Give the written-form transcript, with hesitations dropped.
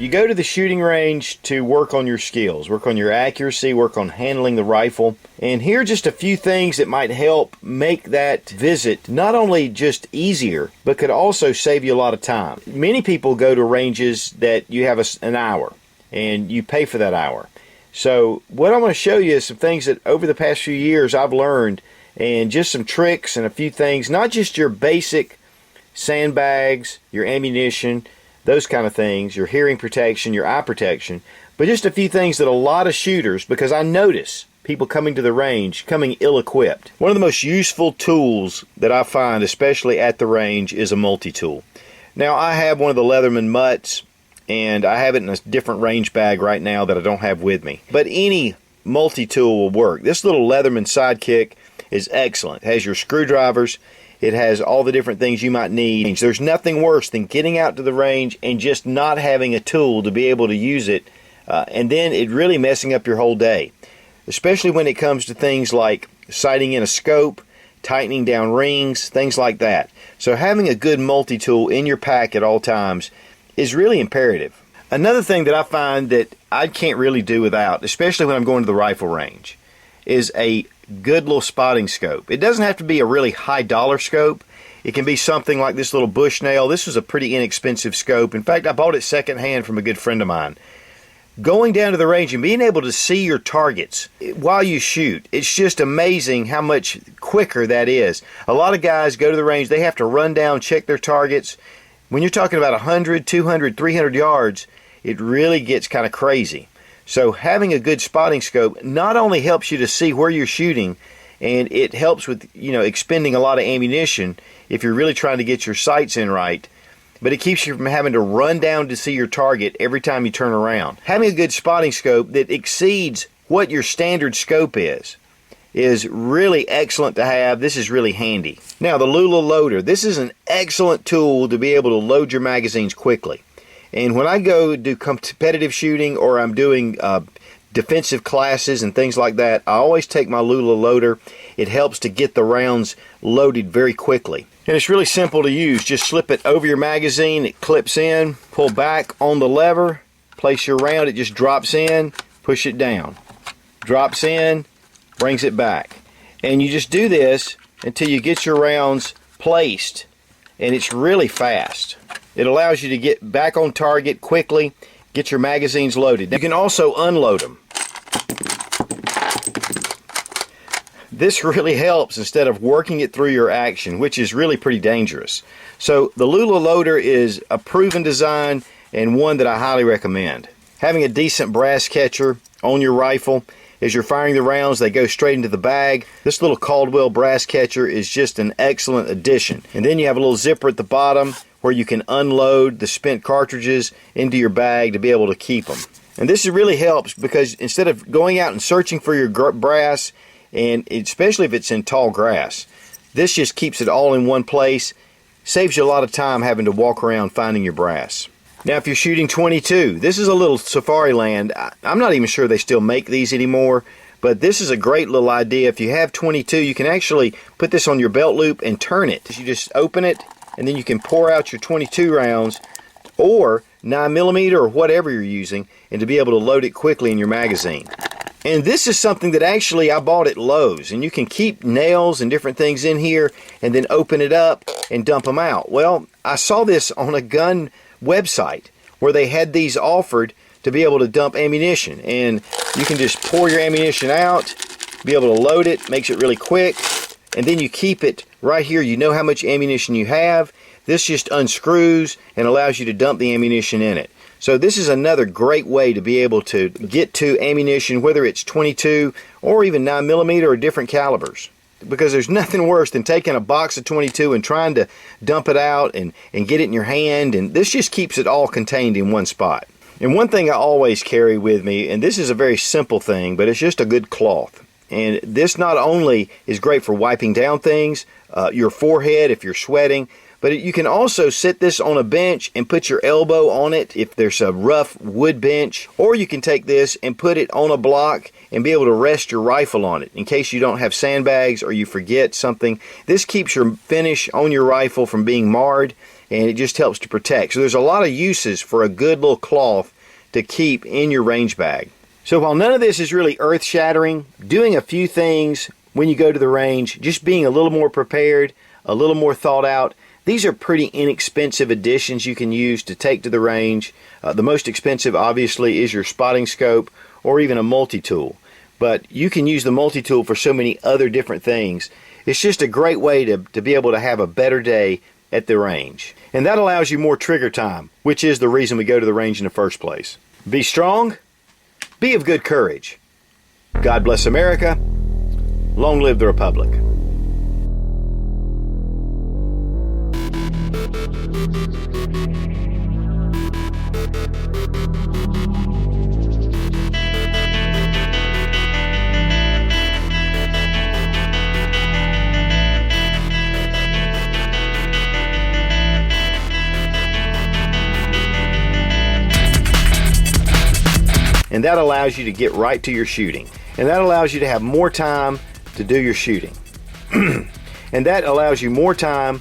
You go to the shooting range to work on your skills, work on your accuracy, work on handling the rifle. And here are just a few things that might help make that visit not only just easier, but could also save you a lot of time. Many people go to ranges that you have an hour and you pay for that hour. So what I want to show you is some things that over the past few years I've learned, and just some tricks and a few things, not just your basic sandbags, your ammunition, those kind of things, your hearing protection, your eye protection, but just a few things that a lot of shooters, because I notice people coming to the range coming ill-equipped. One of the most useful tools that I find, especially at the range, is a multi-tool. Now, I have one of the Leatherman mutts, and I have it in a different range bag right now that I don't have with me. But any multi-tool will work. This little Leatherman Sidekick is excellent. It has your screwdrivers. It has all the different things you might need. There's nothing worse than getting out to the range and just not having a tool to be able to use it, and then it really messing up your whole day, especially when it comes to things like sighting in a scope, tightening down rings, things like that. So having a good multi-tool in your pack at all times is really imperative. Another thing that I find that I can't really do without, especially when I'm going to the rifle range, is a good little spotting scope. It doesn't have to be a really high dollar scope. It can be something like this little Bushnell. This was a pretty inexpensive scope. In fact, I bought it secondhand from a good friend of mine. Going down to the range and being able to see your targets while you shoot, it's just amazing how much quicker that is. A lot of guys go to the range, they have to run down, check their targets. When you're talking about 100, 200, 300 yards, it really gets kind of crazy. So having a good spotting scope not only helps you to see where you're shooting, and it helps with, expending a lot of ammunition if you're really trying to get your sights in right, but it keeps you from having to run down to see your target every time you turn around. Having a good spotting scope that exceeds what your standard scope is really excellent to have. This is really handy. Now, the Lula Loader. This is an excellent tool to be able to load your magazines quickly. And when I go do competitive shooting, or I'm doing defensive classes and things like that, I always take my Lula Loader. It helps to get the rounds loaded very quickly. And it's really simple to use. Just slip it over your magazine, it clips in, pull back on the lever, place your round, it just drops in, push it down. Drops in, brings it back. And you just do this until you get your rounds placed, and it's really fast. It allows you to get back on target quickly, get your magazines loaded. You can also unload them. This really helps instead of working it through your action, which is really pretty dangerous. So the Lula Loader is a proven design and one that I highly recommend. Having a decent brass catcher on your rifle, as you're firing the rounds, they go straight into the bag. This little Caldwell brass catcher is just an excellent addition. And then you have a little zipper at the bottom where you can unload the spent cartridges into your bag to be able to keep them. And this really helps because instead of going out and searching for your brass, and especially if it's in tall grass, this just keeps it all in one place, saves you a lot of time having to walk around finding your brass. Now, if you're shooting .22, this is a little Safariland. I'm not even sure they still make these anymore, but this is a great little idea. If you have .22, you can actually put this on your belt loop and turn it. You just open it, and then you can pour out your .22 rounds, or 9mm or whatever you're using, and to be able to load it quickly in your magazine. And this is something that actually I bought at Lowe's, and you can keep nails and different things in here and then open it up and dump them out. Well, I saw this on a gun website where they had these offered to be able to dump ammunition, and you can just pour your ammunition out, be able to load it, makes it really quick, and then you keep it right here. You know how much ammunition you have. This just unscrews and allows you to dump the ammunition in it. So this is another great way to be able to get to ammunition, whether it's .22 or even 9mm or different calibers. Because there's nothing worse than taking a box of .22 and trying to dump it out and get it in your hand, and this just keeps it all contained in one spot. And one thing I always carry with me, and this is a very simple thing, but it's just a good cloth. And this not only is great for wiping down things, your forehead if you're sweating, but you can also sit this on a bench and put your elbow on it if there's a rough wood bench, or you can take this and put it on a block and be able to rest your rifle on it in case you don't have sandbags or you forget something. This keeps your finish on your rifle from being marred, and it just helps to protect. So there's a lot of uses for a good little cloth to keep in your range bag. So while none of this is really earth-shattering, doing a few things when you go to the range, just being a little more prepared, a little more thought out, these are pretty inexpensive additions you can use to take to the range. The most expensive, obviously, is your spotting scope or even a multi-tool. But you can use the multi-tool for so many other different things. It's just a great way to be able to have a better day at the range. And that allows you more trigger time, which is the reason we go to the range in the first place. Be strong, be of good courage. God bless America. Long live the Republic. And that allows you to get right to your shooting. And that allows you to have more time to do your shooting. And that allows you more time